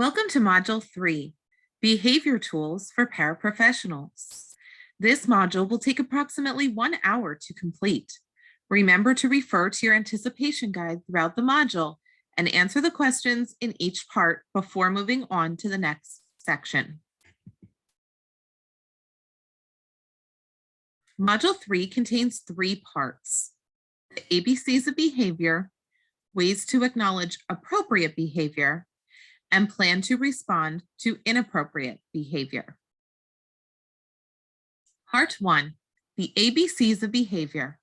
Welcome to Module 3, Behavior Tools for Paraprofessionals. This module will take approximately 1 hour to complete. Remember to refer to your anticipation guide throughout the module and answer the questions in each part before moving on to the next section. Module 3 contains 3 parts: the ABCs of behavior, ways to acknowledge appropriate behavior, and plan to respond to inappropriate behavior. Part 1, the ABCs of behavior.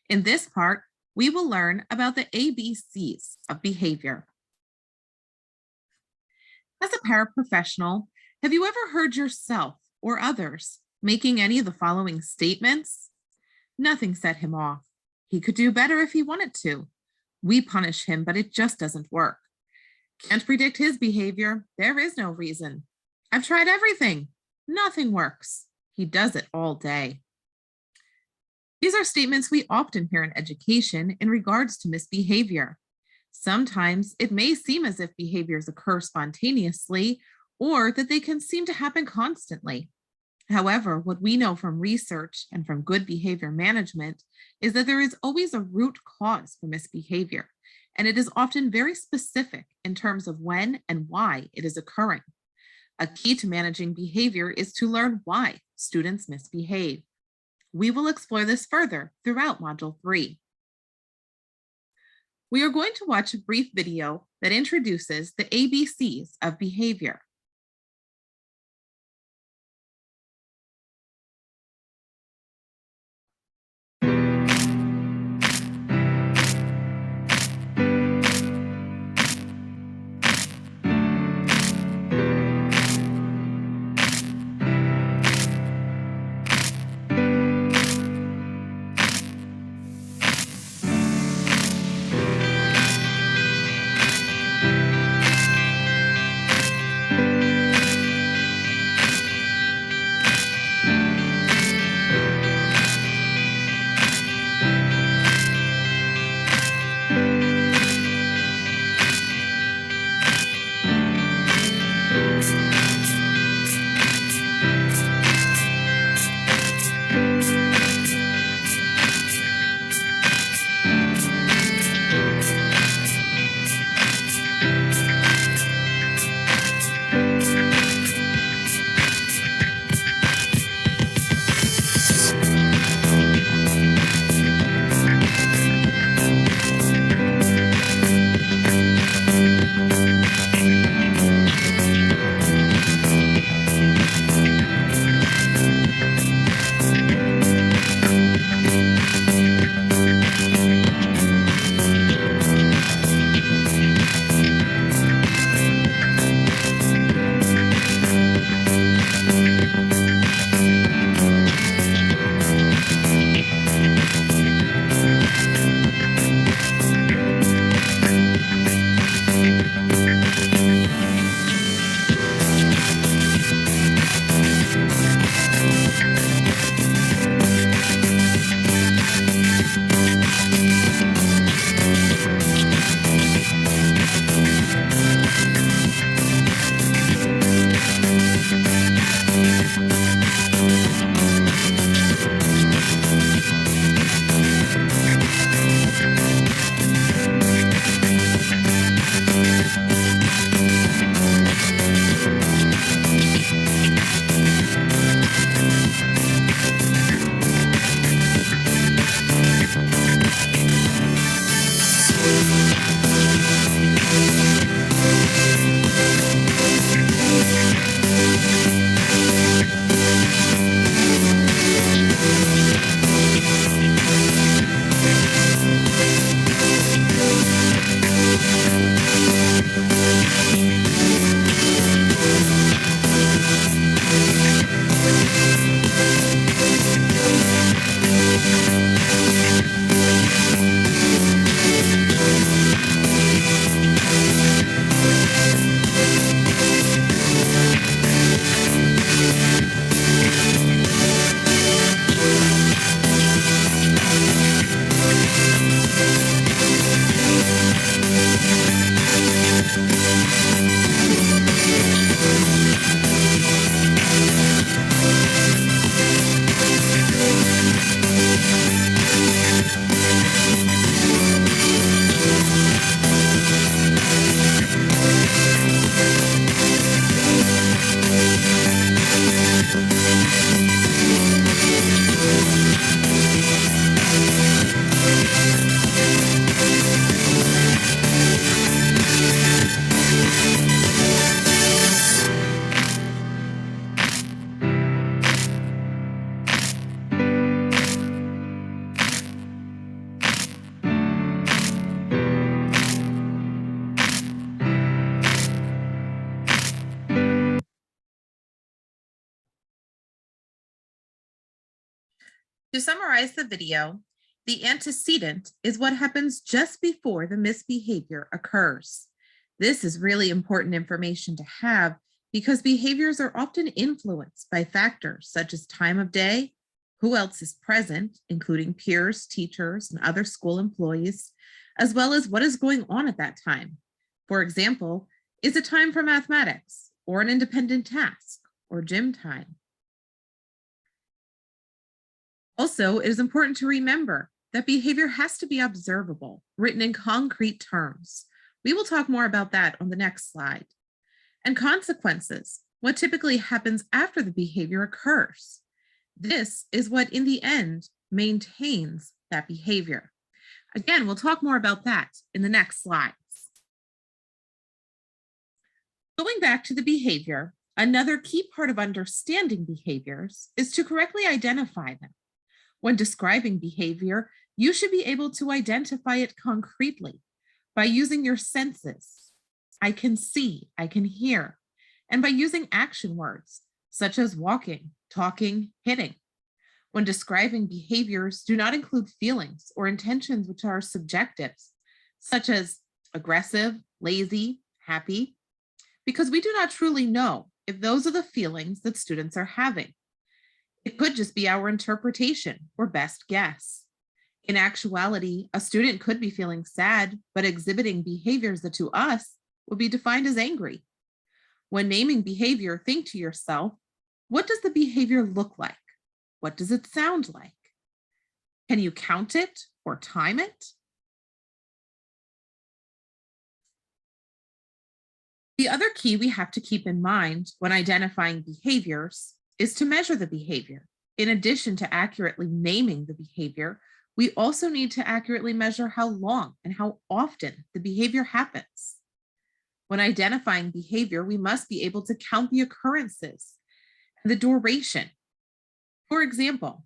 In this part, we will learn about the ABCs of behavior. As a paraprofessional, have you ever heard yourself or others making any of the following statements? Nothing set him off. He could do better if he wanted to. We punish him, but it just doesn't work. Can't predict his behavior. There is no reason. I've tried everything. Nothing works. He does it all day. These are statements we often hear in education in regards to misbehavior. Sometimes it may seem as if behaviors occur spontaneously or that they can seem to happen constantly. However, what we know from research and from good behavior management is that there is always a root cause for misbehavior, and it is often very specific in terms of when and why it is occurring. A key to managing behavior is to learn why students misbehave. We will explore this further throughout Module 3. We are going to watch a brief video that introduces the ABCs of behavior. To summarize the video, the antecedent is what happens just before the misbehavior occurs. This is really important information to have because behaviors are often influenced by factors such as time of day, who else is present, including peers, teachers, and other school employees, as well as what is going on at that time. For example, is it time for mathematics or an independent task or gym time? Also, it is important to remember that behavior has to be observable, written in concrete terms. We will talk more about that on the next slide. And consequences, what typically happens after the behavior occurs. This is what, in the end, maintains that behavior. Again, we'll talk more about that in the next slides. Going back to the behavior, another key part of understanding behaviors is to correctly identify them. When describing behavior, you should be able to identify it concretely by using your senses. I can see, I can hear, and by using action words such as walking, talking, hitting. When describing behaviors, do not include feelings or intentions which are subjective, such as aggressive, lazy, happy, because we do not truly know if those are the feelings that students are having. It could just be our interpretation or best guess. In actuality, a student could be feeling sad, but exhibiting behaviors that to us would be defined as angry. When naming behavior, think to yourself, what does the behavior look like? What does it sound like? Can you count it or time it? The other key we have to keep in mind when identifying behaviors is to measure the behavior. In addition to accurately naming the behavior, we also need to accurately measure how long and how often the behavior happens. When identifying behavior, we must be able to count the occurrences and the duration. For example,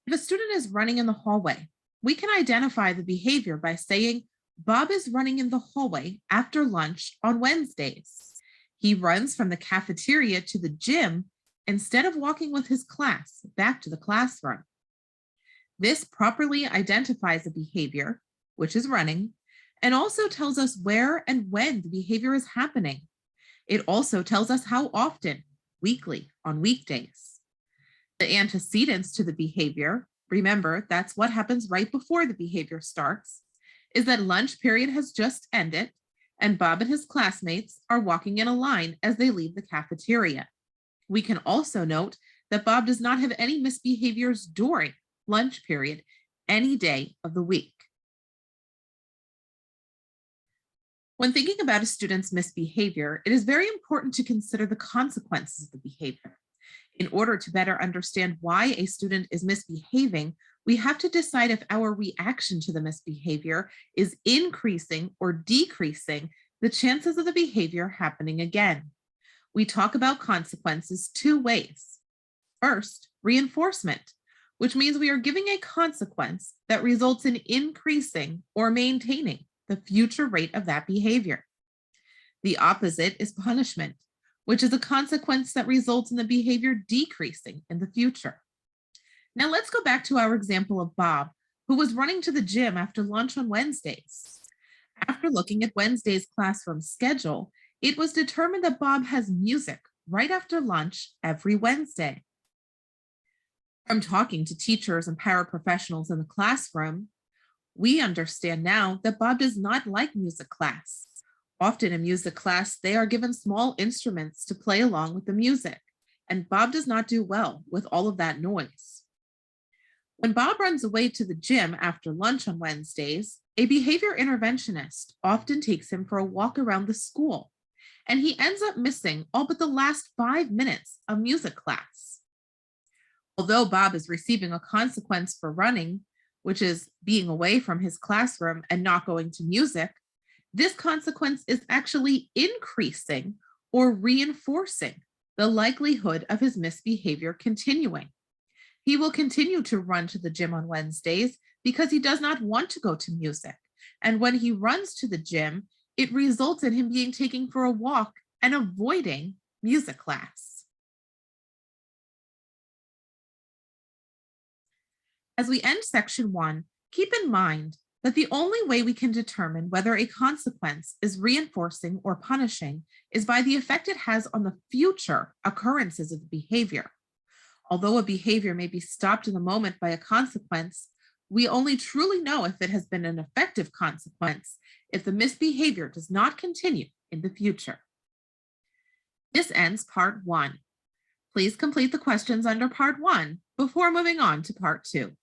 if a student is running in the hallway, we can identify the behavior by saying, Bob is running in the hallway after lunch on Wednesdays. He runs from the cafeteria to the gym instead of walking with his class back to the classroom. This properly identifies a behavior, which is running, and also tells us where and when the behavior is happening. It also tells us how often, weekly, on weekdays. The antecedents to the behavior, remember, that's what happens right before the behavior starts, is that lunch period has just ended and Bob and his classmates are walking in a line as they leave the cafeteria. We can also note that Bob does not have any misbehaviors during lunch period any day of the week. When thinking about a student's misbehavior, it is very important to consider the consequences of the behavior. In order to better understand why a student is misbehaving, we have to decide if our reaction to the misbehavior is increasing or decreasing the chances of the behavior happening again. We talk about consequences two ways. First, reinforcement, which means we are giving a consequence that results in increasing or maintaining the future rate of that behavior. The opposite is punishment, which is a consequence that results in the behavior decreasing in the future. Now let's go back to our example of Bob, who was running to the gym after lunch on Wednesdays. After looking at Wednesday's classroom schedule, it was determined that Bob has music right after lunch every Wednesday. From talking to teachers and paraprofessionals in the classroom, we understand now that Bob does not like music class. Often in music class, they are given small instruments to play along with the music, and Bob does not do well with all of that noise. When Bob runs away to the gym after lunch on Wednesdays, a behavior interventionist often takes him for a walk around the school, and he ends up missing all but the last 5 minutes of music class. Although Bob is receiving a consequence for running, which is being away from his classroom and not going to music, this consequence is actually increasing or reinforcing the likelihood of his misbehavior continuing. He will continue to run to the gym on Wednesdays because he does not want to go to music. And when he runs to the gym, it results in him being taken for a walk and avoiding music class. As we end section 1, keep in mind that the only way we can determine whether a consequence is reinforcing or punishing is by the effect it has on the future occurrences of the behavior. Although a behavior may be stopped in the moment by a consequence, we only truly know if it has been an effective consequence if the misbehavior does not continue in the future. This ends part 1. Please complete the questions under part 1 before moving on to part 2.